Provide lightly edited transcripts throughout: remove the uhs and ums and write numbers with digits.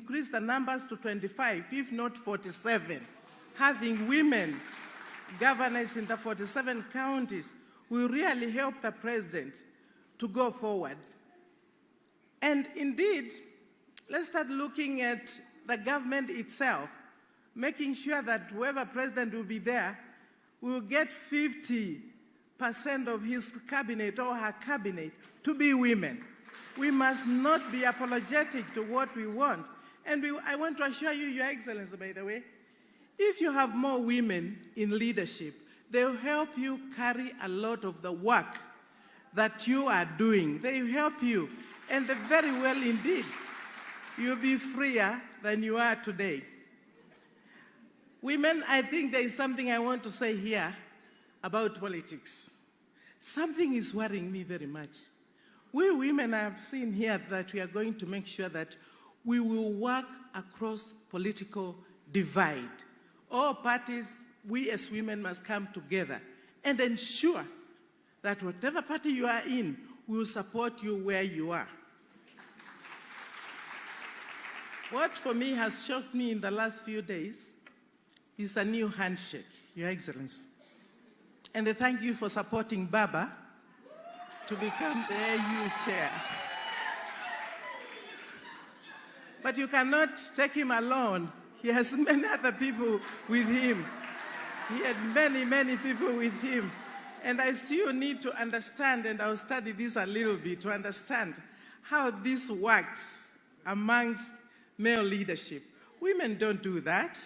increase the numbers to 25, if not 47, having women governors in the 47 counties will really help the president to go forward. And indeed, let's start looking at the government itself, making sure that whoever president will be there will get 50% of his cabinet or her cabinet to be women. We must not be apologetic to what we want. And I want to assure you, Your Excellency, by the way, if you have more women in leadership, they'll help you carry a lot of the work that you are doing. They will help you, and very well indeed. You'll be freer than you are today. Women, I think there is something I want to say here about politics. Something is worrying me very much. We women have seen here that we are going to make sure that we will work across political divide. All parties, we as women must come together and ensure that whatever party you are in, we will support you where you are. What for me has shocked me in the last few days is a new handshake, Your Excellency. And I thank you for supporting Baba to become the AU chair. But you cannot take him alone. He has many other people with him. He had many, many people with him. And I still need to understand, and I'll study this a little bit, to understand how this works amongst male leadership. Women don't do that.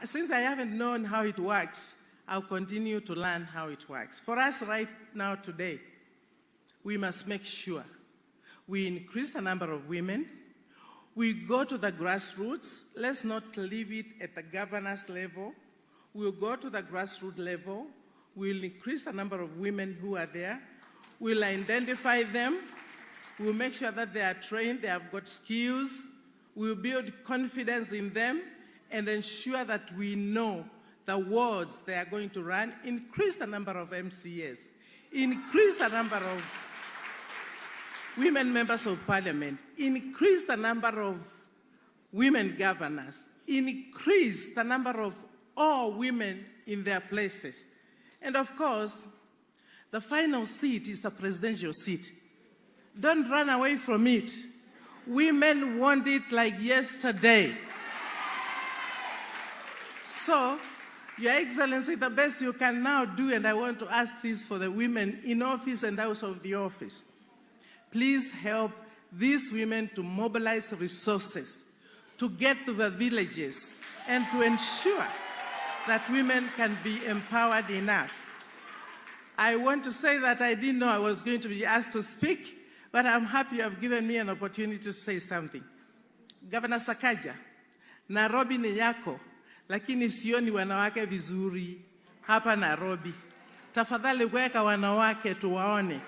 Since I haven't known how it works, I'll continue to learn how it works. For us right now today, we must make sure we increase the number of women. We go to the grassroots. Let's not leave it at the governor's level. We'll go to the grassroots level. We'll increase the number of women who are there. We'll identify them. We'll make sure that they are trained, they have got skills. We'll build confidence in them and ensure that we know the wards they are going to run. Increase the number of MCAs. Increase the number of women members of parliament. Increase the number of women governors. Increase the number of all women in their places. And of course, the final seat is the presidential seat. Don't run away from it. Women want it like yesterday. So, Your Excellency, the best you can now do, and I want to ask this for the women in office and out of the office, please help these women to mobilize resources, to get to the villages, and to ensure that women can be empowered enough. I want to say that I didn't know I was going to be asked to speak, but I'm happy you have given me an opportunity to say something. Governor Sakaja, Nairobi ni yako, lakini sioni wanawake vizuri hapa Nairobi. Tafadhali weka wanawake tuwaone.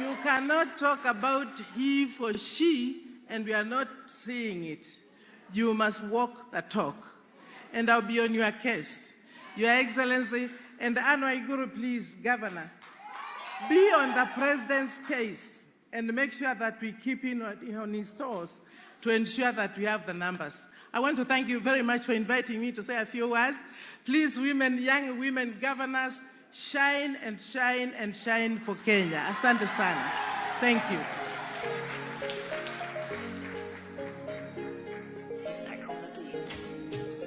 You cannot talk about he for she and we are not seeing it. You must walk the talk. And I'll be on your case. Your Excellency, and Anwar Guru, please, Governor, be on the President's case and make sure that we keep in on his toes to ensure that we have the numbers. I want to thank you very much for inviting me to say a few words. Please, women, young women governors, shine and shine and shine for Kenya. Asante sana. Thank you.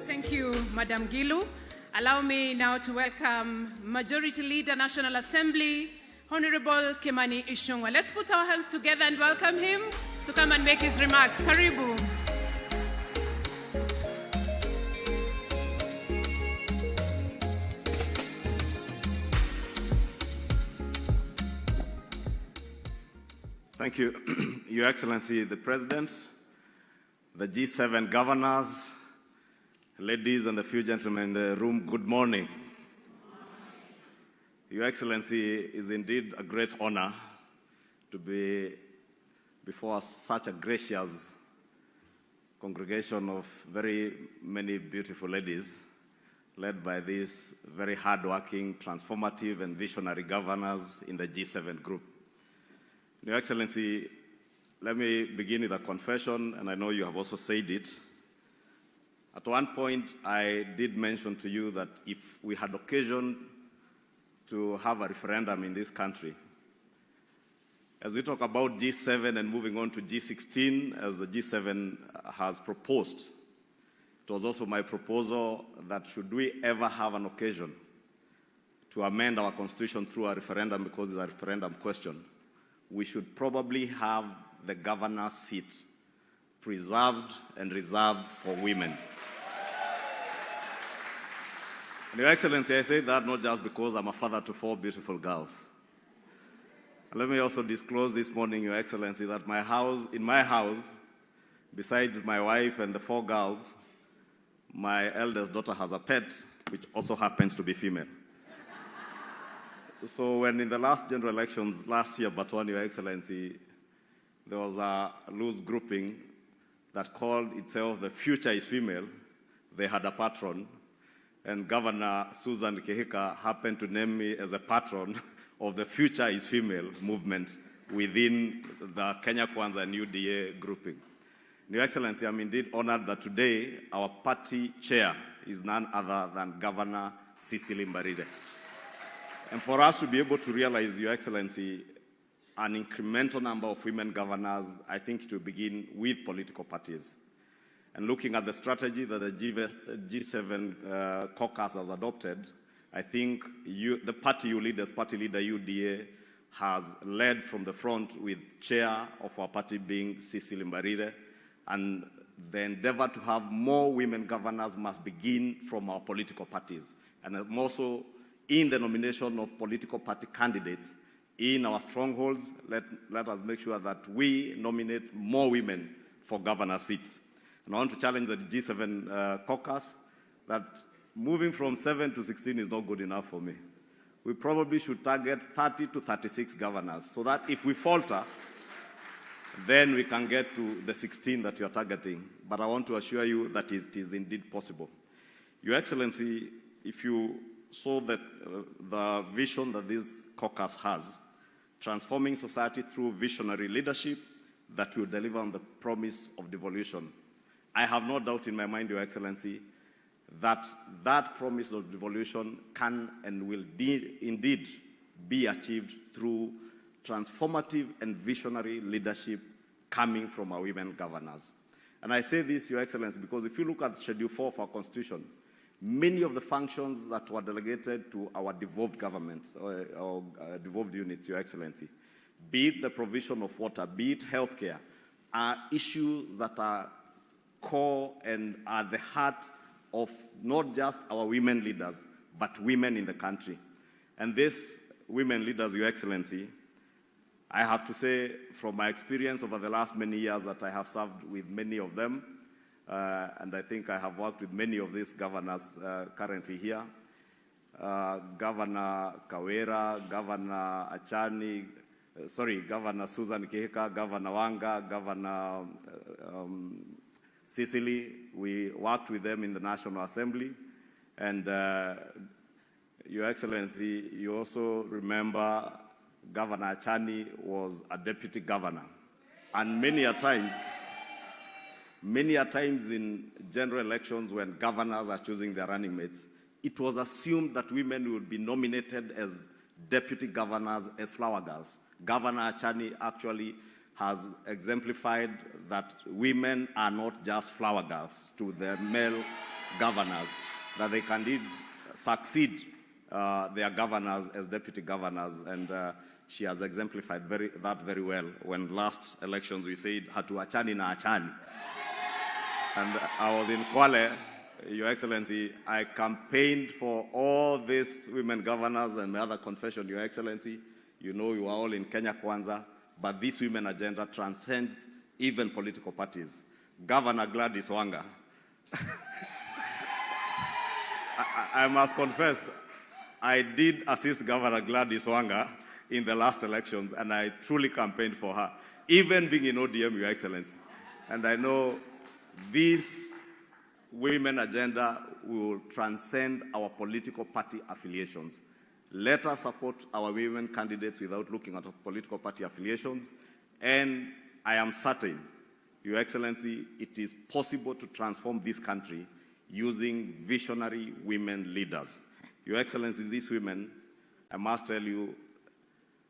Thank you, Madam Ngilu. Allow me now to welcome Majority Leader, National Assembly, Honorable Kimani Ichung'wah. Let's put our hands together and welcome him to come and make his remarks. Karibu. Thank you, Your Excellency, the President, the G7 governors, ladies and a few gentlemen in the room, good morning. Your Excellency, it is indeed a great honor to be before such a gracious congregation of very many beautiful ladies, led by these very hardworking, transformative, and visionary governors in the G7 group. Your Excellency, let me begin with a confession, and I know you have also said it. At one point, I did mention to you that if we had occasion to have a referendum in this country, as we talk about G7 and moving on to G16, as the G7 has proposed, it was also my proposal that should we ever have an occasion to amend our constitution through a referendum, because it's a referendum question, we should probably have the governor's seat preserved and reserved for women. And Your Excellency, I say that not just because I'm a father to 4 beautiful girls. And let me also disclose this morning, Your Excellency, that in my house, besides my wife and the 4 girls, my eldest daughter has a pet, which also happens to be female. So when in the last general elections last year, but one, Your Excellency, there was a loose grouping that called itself the Future is Female. They had a patron, and Governor Susan Kihika happened to name me as a patron of the Future is Female movement within the Kenya Kwanza and UDA grouping. Your Excellency, I'm indeed honored that today our party chair is none other than Governor Cecily Mbarire. And for us to be able to realize, Your Excellency, an incremental number of women governors, I think it will begin with political parties. And looking at the strategy that the G7 Caucus has adopted, I think the party you lead as party leader, UDA, has led from the front with chair of our party being Cecily Mbarire. And the endeavor to have more women governors must begin from our political parties. And more so in the nomination of political party candidates in our strongholds, let us make sure that we nominate more women for governor seats. And I want to challenge the G7 caucus that moving from 7 to 16 is not good enough for me. We probably should target 30 to 36 governors, so that if we falter, then we can get to the 16 that you are targeting. But I want to assure you that it is indeed possible. Your Excellency, if you saw that the vision that this caucus has, transforming society through visionary leadership that will deliver on the promise of devolution, I have no doubt in my mind, Your Excellency, that that promise of devolution can and will indeed be achieved through transformative and visionary leadership coming from our women governors. And I say this, Your Excellency, because if you look at Schedule 4 of our Constitution, many of the functions that were delegated to our devolved governments or devolved units, Your Excellency, be it the provision of water, be it healthcare, are issues that are core and are the heart of not just our women leaders, but women in the country. And these women leaders, Your Excellency, I have to say from my experience over the last many years that I have served with many of them, and I think I have worked with many of these governors currently here. Governor Kawera, Governor Achani, Governor Susan Kihika, Governor Wanga, Governor Cecily. We worked with them in the National Assembly. And Your Excellency, you also remember Governor Achani was a deputy governor. And many a times in general elections when governors are choosing their running mates, it was assumed that women would be nominated as deputy governors as flower girls. Governor Achani actually has exemplified that women are not just flower girls to the male governors, that they can indeed succeed their governors as deputy governors, and she has exemplified that very well. When last elections we said, hatu achani na achani. And I was in Kwale, Your Excellency, I campaigned for all these women governors and my other confession, Your Excellency. You know you are all in Kenya Kwanza, but this women agenda transcends even political parties. Governor Gladys Wanga. I must confess, I did assist Governor Gladys Wanga in the last elections, and I truly campaigned for her, even being in ODM, Your Excellency. And I know this women agenda will transcend our political party affiliations. Let us support our women candidates without looking at our political party affiliations, and I am certain, Your Excellency, it is possible to transform this country using visionary women leaders. Your Excellency, these women, I must tell you,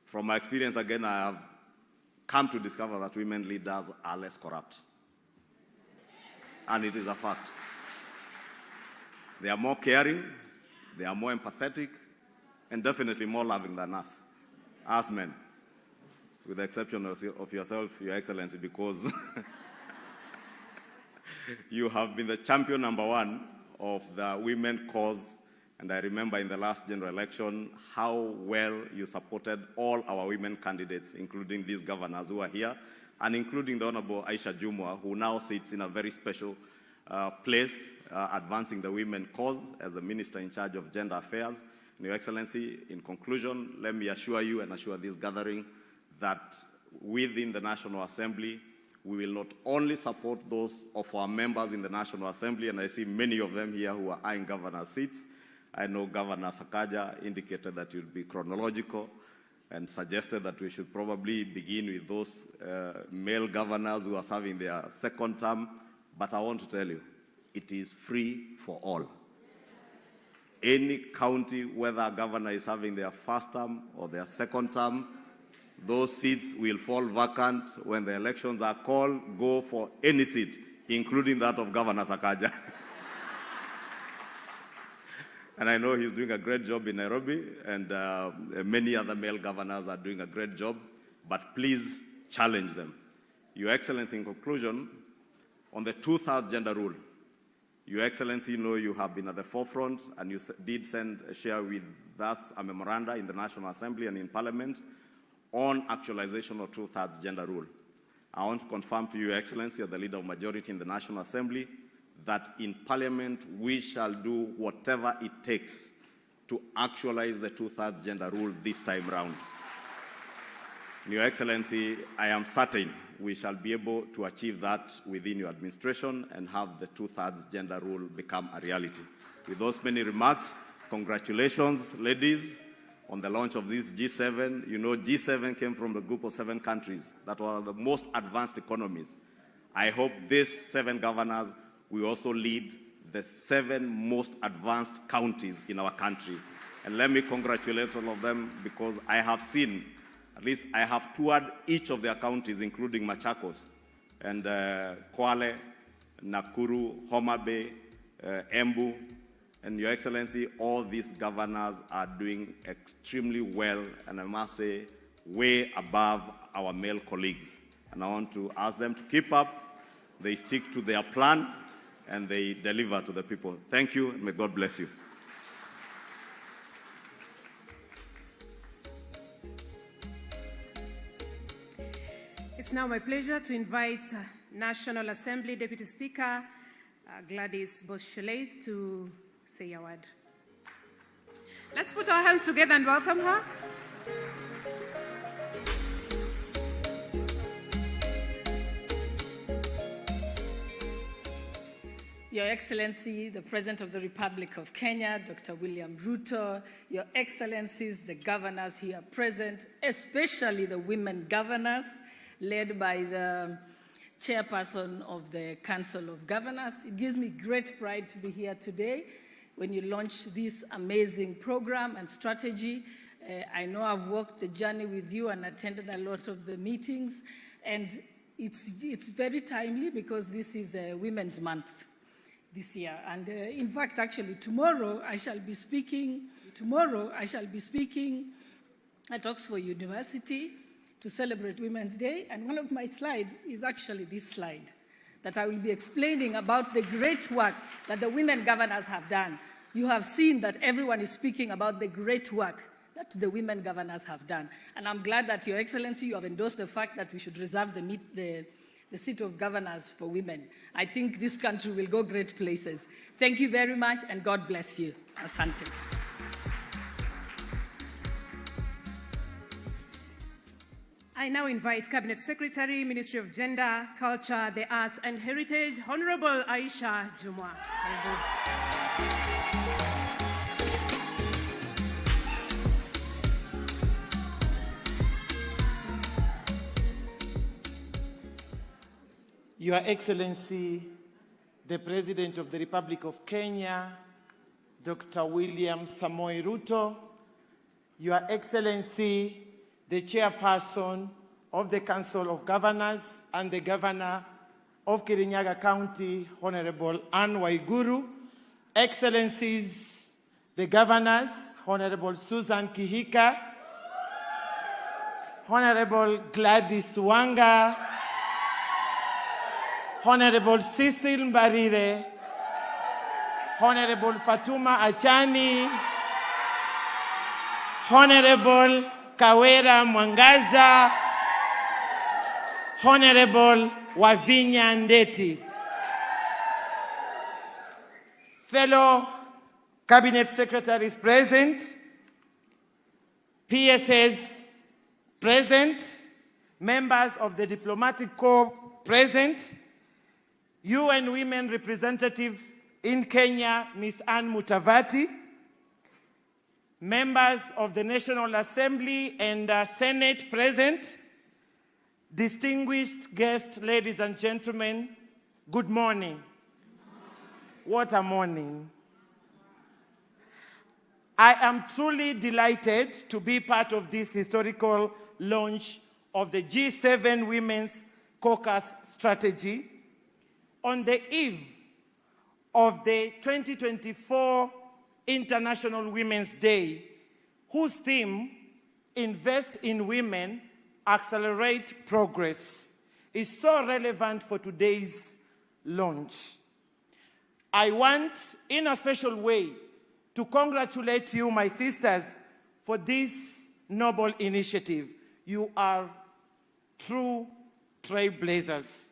from my experience again, I have come to discover that women leaders are less corrupt. And it is a fact. They are more caring, they are more empathetic, and definitely more loving than us, as men, with the exception of yourself, Your Excellency, because you have been the champion #1 of the women cause, and I remember in the last general election how well you supported all our women candidates, including these governors who are here, and including the Honorable Aisha Jumwa, who now sits in a very special place, advancing the women cause as the Minister in charge of Gender Affairs. And Your Excellency, in conclusion, let me assure you and assure this gathering that within the National Assembly, we will not only support those of our members in the National Assembly, and I see many of them here who are eyeing governor's seats. I know Governor Sakaja indicated that it would be chronological and suggested that we should probably begin with those male governors who are serving their second term. But I want to tell you, it is free for all. Any county, whether a governor is serving their first term or their second term, those seats will fall vacant when the elections are called. Go for any seat, including that of Governor Sakaja. And I know he's doing a great job in Nairobi, and many other male governors are doing a great job, but please challenge them. Your Excellency, in conclusion, on the 2/3 gender rule, Your Excellency, you know you have been at the forefront, and you did share with us a memoranda in the National Assembly and in Parliament on actualization of 2/3 gender rule. I want to confirm to Your Excellency, as the Leader of Majority in the National Assembly, that in Parliament we shall do whatever it takes to actualize the 2/3 gender rule this time round. Your Excellency, I am certain we shall be able to achieve that within your administration and have the 2/3 gender rule become a reality. With those many remarks, congratulations, ladies, on the launch of this G7. You know, G7 came from a group of 7 countries that were the most advanced economies. I hope these 7 governors will also lead the 7 most advanced counties in our country. And let me congratulate all of them, because I have seen, at least I have toured each of their counties, including Machakos, and Kwale, Nakuru, Homa Bay, Embu, and Your Excellency, all these governors are doing extremely well, and I must say, way above our male colleagues. And I want to ask them to keep up. They stick to their plan, and they deliver to the people. Thank you, and may God bless you. It's now my pleasure to invite National Assembly Deputy Speaker Gladys Boschele to say a word. Let's put our hands together and welcome her. Your Excellency, the President of the Republic of Kenya, Dr. William Ruto, Your Excellencies, the governors here present, especially the women governors, led by the chairperson of the Council of Governors. It gives me great pride to be here today when you launch this amazing program and strategy. I know I've walked the journey with you and attended a lot of the meetings, and it's very timely because this is Women's Month this year. And in fact, actually, tomorrow I shall be speaking at Oxford University to celebrate Women's Day, and one of my slides is actually this slide, that I will be explaining about the great work that the women governors have done. You have seen that everyone is speaking about the great work that the women governors have done. And I'm glad that, Your Excellency, you have endorsed the fact that we should reserve the seat of governors for women. I think this country will go great places. Thank you very much, and God bless you. Asante. I now invite Cabinet Secretary, Ministry of Gender, Culture, the Arts and Heritage, Honorable Aisha Jumwa. Your Excellency, the President of the Republic of Kenya, Dr. William Samoei Ruto, Your Excellency, the Chairperson of the Council of Governors and the Governor of Kirinyaga County, Honorable Anne Waiguru, Excellencies, the Governors, Honorable Susan Kihika, Honorable Gladys Wanga, Honorable Cecil Mbarire, Honorable Fatuma Achani, Honorable Kawera Mwangaza, Honorable Wavinya Ndeti, fellow Cabinet Secretaries present, PSS present, members of the Diplomatic Corps present, UN Women Representative in Kenya, Ms. Anne Mutavati, members of the National Assembly and Senate present, distinguished guests, ladies and gentlemen, good morning. What a morning. I am truly delighted to be part of this historical launch of the G7 Women's Caucus strategy on the eve of the 2024 International Women's Day, whose theme, Invest in Women, Accelerate Progress, is so relevant for today's launch. I want, in a special way, to congratulate you, my sisters, for this noble initiative. You are true trailblazers.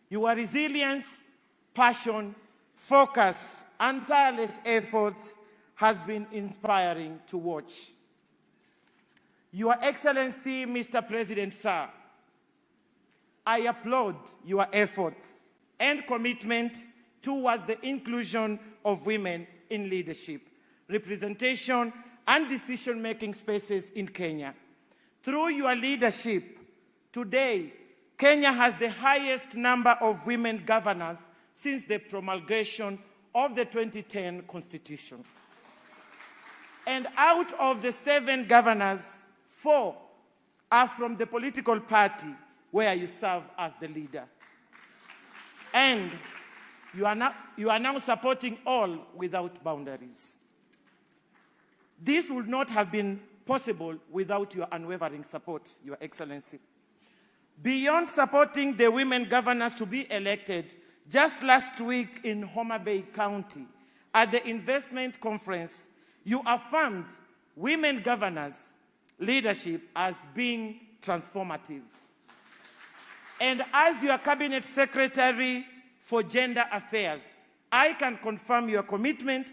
Your resilience, passion, focus, and tireless efforts has been inspiring to watch. Your Excellency, Mr. President, sir, I applaud your efforts and commitment towards the inclusion of women in leadership, representation, and decision-making spaces in Kenya. Through your leadership, today, Kenya has the highest number of women governors since the promulgation of the 2010 Constitution. And out of the 7 governors, 4 are from the political party where you serve as the leader. And you are now supporting all without boundaries. This would not have been possible without your unwavering support, Your Excellency. Beyond supporting the women governors to be elected, just last week in Homa Bay County, at the investment conference, you affirmed women governors' leadership as being transformative. And as your Cabinet Secretary for Gender Affairs, I can confirm your commitment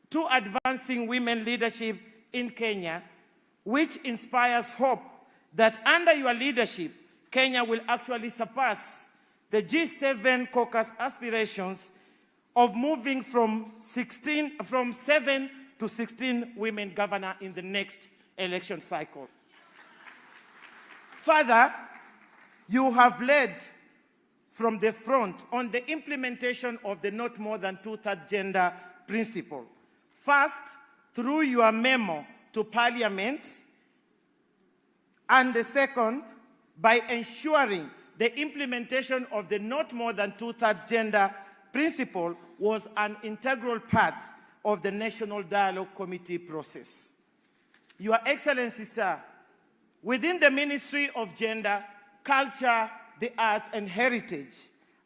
to advancing women leadership in Kenya, which inspires hope that under your leadership, Kenya will actually surpass the G7 Caucus aspirations of moving from 7 to 16 women governors in the next election cycle. Further, you have led from the front on the implementation of the not more than 2/3 gender principle. First, through your memo to Parliament, and the second, by ensuring the implementation of the not more than 2/3 gender principle was an integral part of the National Dialogue Committee process. Your Excellency, sir, within the Ministry of Gender, Culture, the Arts, and Heritage,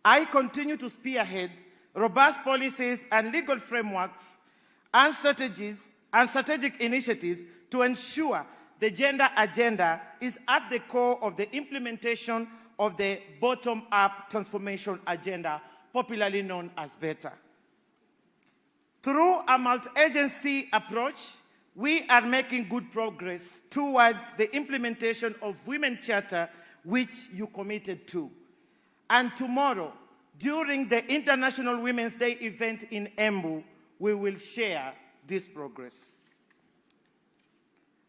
I continue to spearhead robust policies and legal frameworks and strategic initiatives to ensure the gender agenda is at the core of the implementation of the bottom-up transformation agenda, popularly known as BETTER. Through a multi-agency approach, we are making good progress towards the implementation of Women's Charter, which you committed to. And tomorrow, during the International Women's Day event in Embu, we will share this progress.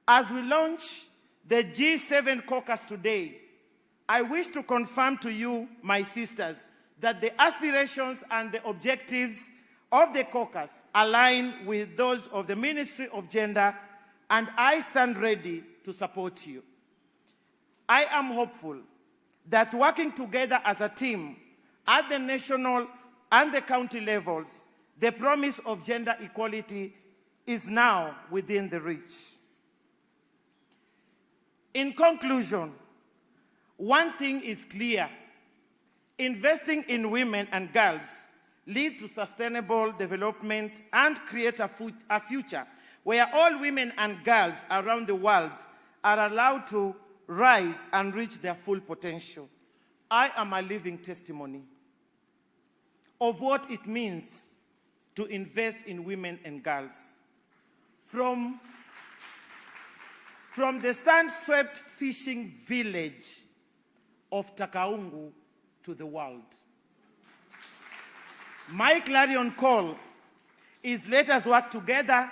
As we launch the G7 Caucus today, I wish to confirm to you, my sisters, that the aspirations and the objectives of the caucus align with those of the Ministry of Gender, and I stand ready to support you. I am hopeful that working together as a team at the national and the county levels, the promise of gender equality is now within the reach. In conclusion, one thing is clear: investing in women and girls leads to sustainable development and create a future where all women and girls around the world are allowed to rise and reach their full potential. I am a living testimony of what it means to invest in women and girls. From the sun-swept fishing village of Takaungu to the world. My clarion call is, let us work together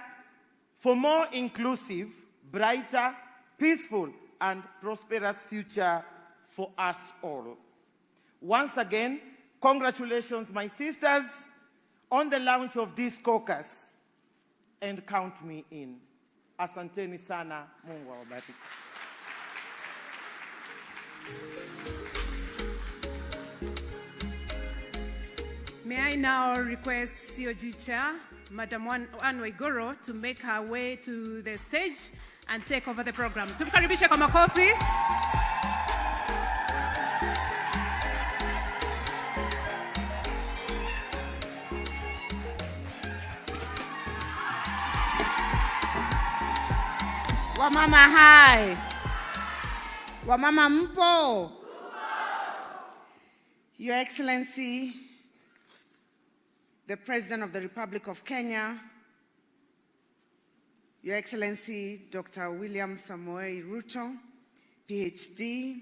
for more inclusive, brighter, peaceful, and prosperous future for us all. Once again, congratulations, my sisters, on the launch of this caucus, and count me in. Asanteni sana, Mungu awabariki. May I now request COG Chair, Madam Anne Waiguru, to make her way to the stage and take over the program. Tumkaribishe kwa makofi. Wamama hai. Wamama mpo. Your Excellency, the President of the Republic of Kenya, Your Excellency, Dr. William Samoei Ruto, PhD,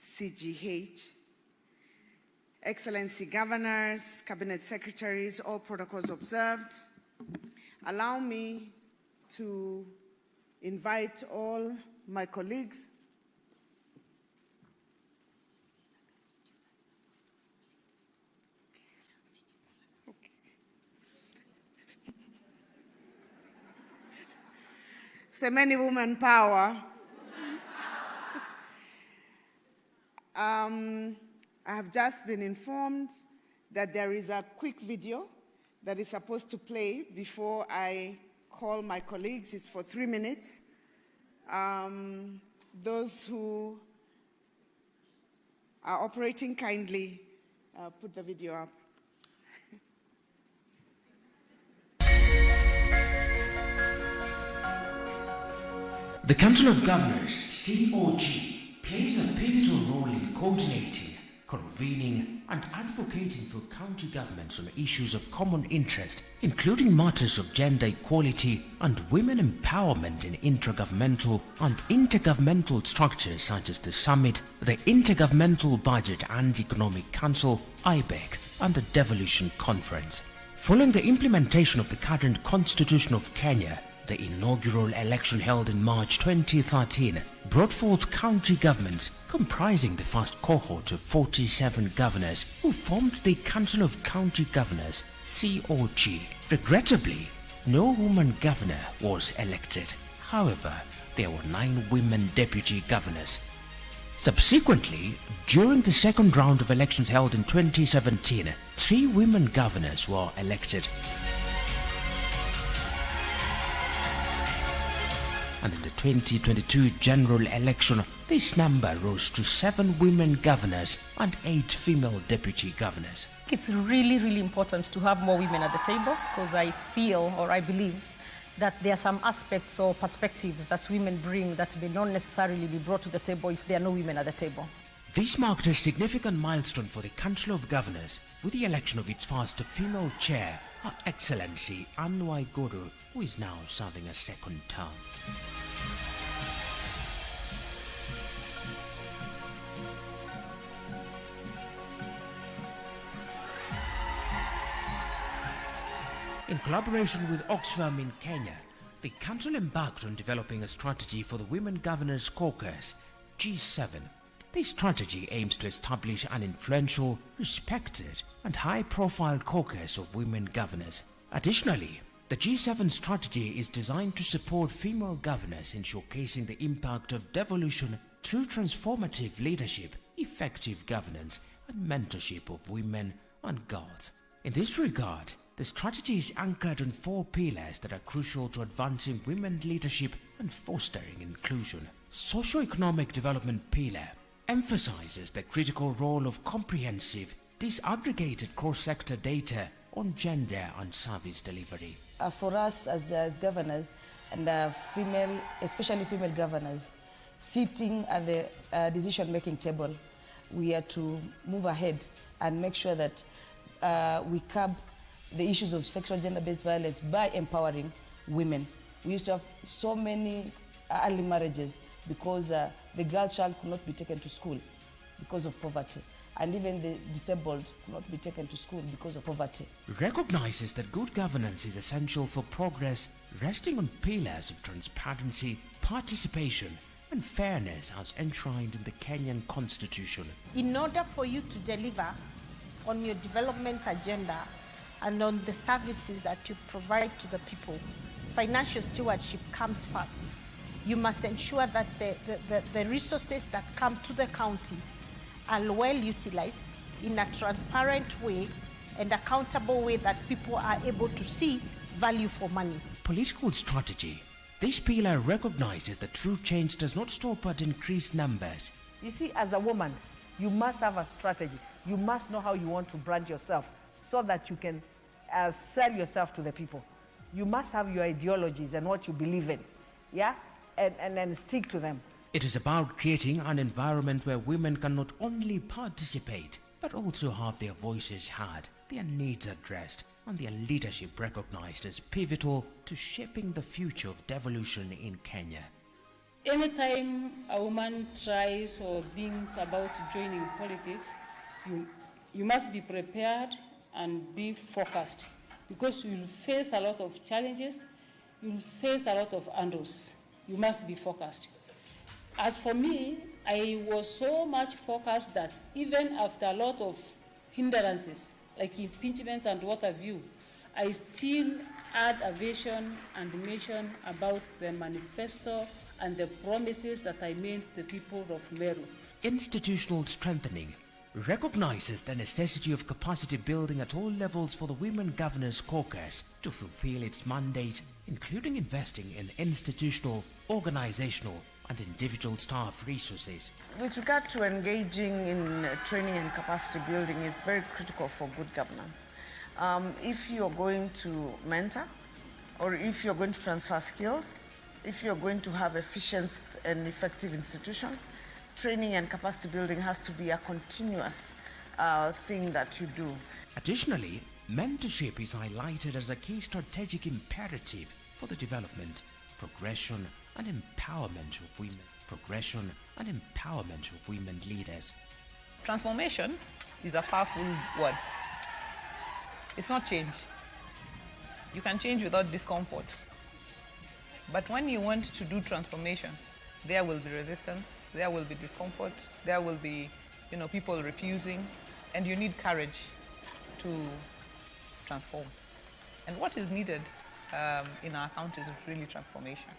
CGH, Excellency Governors, Cabinet Secretaries, all protocols observed. Allow me to invite all my colleagues Semeni woman power. I have just been informed that there is a quick video that is supposed to play before I call my colleagues. It's for 3 minutes. Those who are operating, kindly put the video up. The Council of Governors, COG, plays a pivotal role in coordinating, convening, and advocating for county governments on issues of common interest, including matters of gender equality and women empowerment in intragovernmental and intergovernmental structures such as the Summit, the Intergovernmental Budget and Economic Council, IBEC, and the Devolution Conference. Following the implementation of the current Constitution of Kenya, the inaugural election held in March 2013 brought forth county governments comprising the first cohort of 47 governors who formed the Council of County Governors, COG. Regrettably, no woman governor was elected. However, there were 9 women deputy governors. Subsequently, during the second round of elections held in 2017, 3 women governors were elected. And in the 2022 general election, this number rose to 7 women governors and 8 female deputy governors. It's really, really important to have more women at the table because I feel or I believe that there are some aspects or perspectives that women bring that may not necessarily be brought to the table if there are no women at the table. This marked a significant milestone for the Council of Governors with the election of its first female chair, Her Excellency Anne Waiguru, who is now serving a second term. In collaboration with Oxfam in Kenya, the Council embarked on developing a strategy for the Women Governors Caucus, G7, This strategy aims to establish an influential, respected, and high-profile caucus of women governors. Additionally, the G7 strategy is designed to support female governors in showcasing the impact of devolution through transformative leadership, effective governance, and mentorship of women and girls. In this regard, the strategy is anchored on 4 pillars that are crucial to advancing women leadership and fostering inclusion. Socio-economic development pillar emphasizes the critical role of comprehensive, disaggregated cross-sector data on gender and service delivery. For us as governors and especially female governors, sitting at the decision-making table, we are to move ahead and make sure that we curb the issues of sexual gender-based violence by empowering women. We used to have so many early marriages because the girl child could not be taken to school because of poverty, and even the disabled could not be taken to school because of poverty. Recognizes that good governance is essential for progress, resting on pillars of transparency, participation, and fairness as enshrined in the Kenyan Constitution. In order for you to deliver on your development agenda and on the services that you provide to the people, financial stewardship comes first. You must ensure that the resources that come to the county are well utilized in a transparent way and accountable way that people are able to see value for money. Political strategy. This pillar recognizes that true change does not stop at increased numbers. You see, as a woman, you must have a strategy. You must know how you want to brand yourself so that you can sell yourself to the people. You must have your ideologies and what you believe in, yeah? And then stick to them. It is about creating an environment where women can not only participate, but also have their voices heard, their needs addressed, and their leadership recognized as pivotal to shaping the future of devolution in Kenya. Anytime a woman tries or thinks about joining politics, you must be prepared and be focused, because you'll face a lot of challenges, you'll face a lot of hurdles. You must be focused. As for me, I was so much focused that even after a lot of hindrances, like impeachments and what have you, I still had a vision and mission about the manifesto and the promises that I made to the people of Meru. Institutional strengthening recognizes the necessity of capacity building at all levels for the Women Governors Caucus to fulfill its mandate, including investing in institutional, organizational, and individual staff resources. With regard to engaging in training and capacity building, it's very critical for good governance. If you're going to mentor, or if you're going to transfer skills, if you're going to have efficient and effective institutions, training and capacity building has to be a continuous thing that you do. Additionally, mentorship is highlighted as a key strategic imperative for the development, progression, and empowerment of women. Progression and empowerment of women leaders. Transformation is a powerful word. It's not change. You can change without discomfort. But when you want to do transformation, there will be resistance, there will be discomfort, there will be, people refusing, and you need courage to transform. And what is needed in our country is really transformation,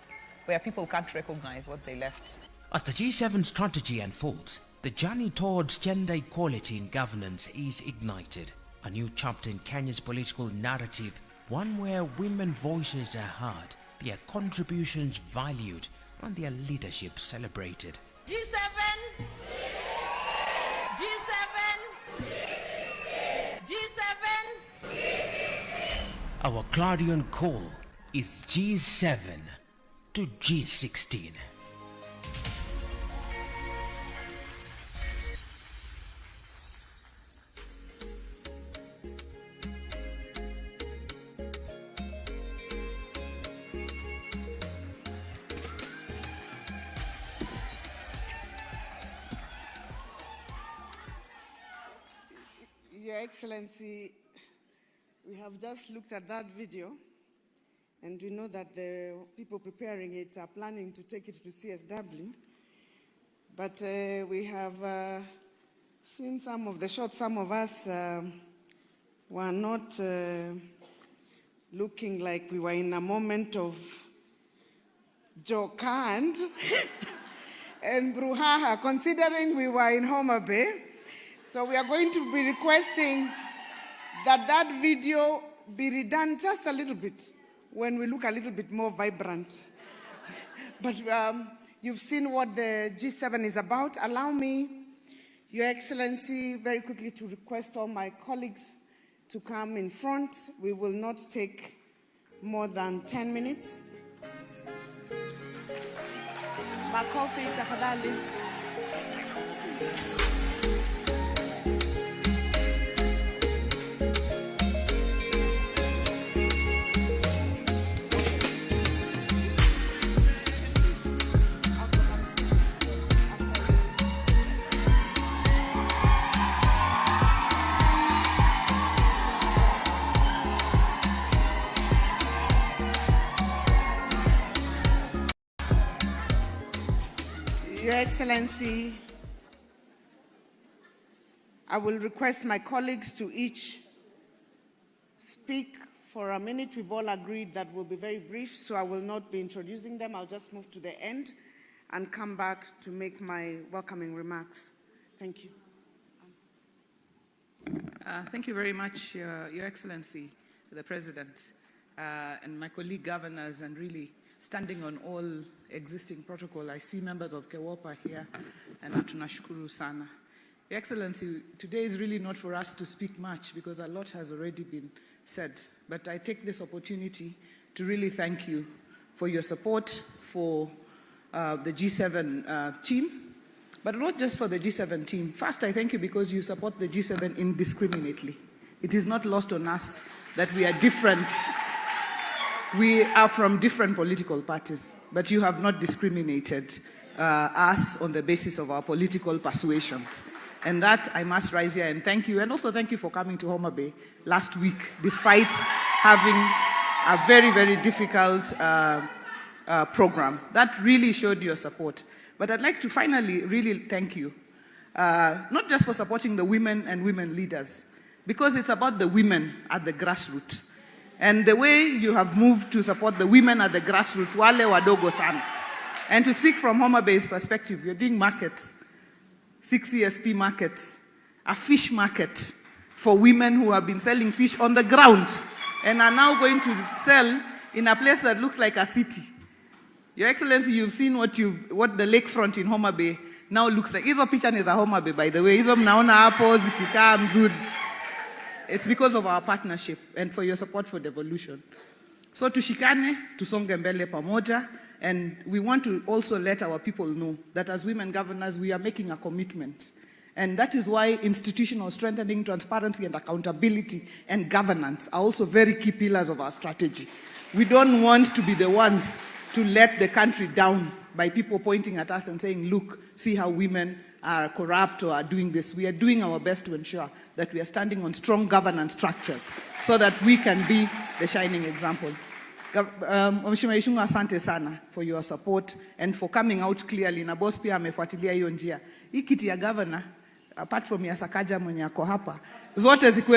where people can't recognize what they left. As the G7 strategy unfolds, the journey towards gender equality in governance is ignited. A new chapter in Kenya's political narrative, one where women's voices are heard, their contributions valued, and their leadership celebrated. G7! G7! G7! Our clarion call is G7 to G16. Your Excellency, we have just looked at that video, and we know that the people preparing it are planning to take it to CSW. but we have seen some of the shots. Some of us were not looking like we were in a moment of jokand and brouhaha, considering we were in Homa Bay. So we are going to be requesting that that video be redone just a little bit when we look a little bit more vibrant. But you've seen what the G7 is about. Allow me, Your Excellency, very quickly to request all my colleagues to come in front. We will not take more than 10 minutes. Makofi, tafadhali. Your Excellency, I will request my colleagues to each speak for a minute. We've all agreed that we'll be very brief, so I will not be introducing them. I'll just move to the end and come back to make my welcoming remarks. Thank you. Thank you very much, Your Excellency, the President, and my colleague governors, and really standing on all existing protocol. I see members of KEWOPA here, and tunashukuru sana. Your Excellency, today is really not for us to speak much because a lot has already been said, but I take this opportunity to really thank you for your support for the G7 team, but not just for the G7 team. First, I thank you because you support the G7 indiscriminately. It is not lost on us that we are different. We are from different political parties, but you have not discriminated us on the basis of our political persuasions. And that, I must rise here and thank you. And also thank you for coming to Homa Bay last week, despite having a very, very difficult program. That really showed your support. But I'd like to finally really thank you, not just for supporting the women and women leaders, because it's about the women at the grassroots. And the way you have moved to support the women at the grassroots, wale wadogo sana. And to speak from Homa Bay's perspective, you're doing markets, 6 CSP markets, a fish market for women who have been selling fish on the ground and are now going to sell in a place that looks like a city. Your Excellency, you've seen what the lakefront in Homa Bay now looks like. Hizo picha ni za Homa Bay, by the way. Hizo mnaona hapo zikikaa mzuri. It's because of our partnership and for your support for devolution. So tushikane, tusonge mbele pamoja, and we want to also let our people know that as women governors, we are making a commitment. And that is why institutional strengthening, transparency and accountability and governance are also very key pillars of our strategy. We don't want to be the ones to let the country down by people pointing at us and saying, look, see how women are corrupt or are doing this. We are doing our best to ensure that we are standing on strong governance structures so that we can be the shining example. Mheshimiwa Ishungu, asante sana for your support and for coming out clearly. Na boss pia amefuatilia hiyo njia. Hii kiti ya governor, apart from ya Sakaja mwenye ako hapa, zote zikuwe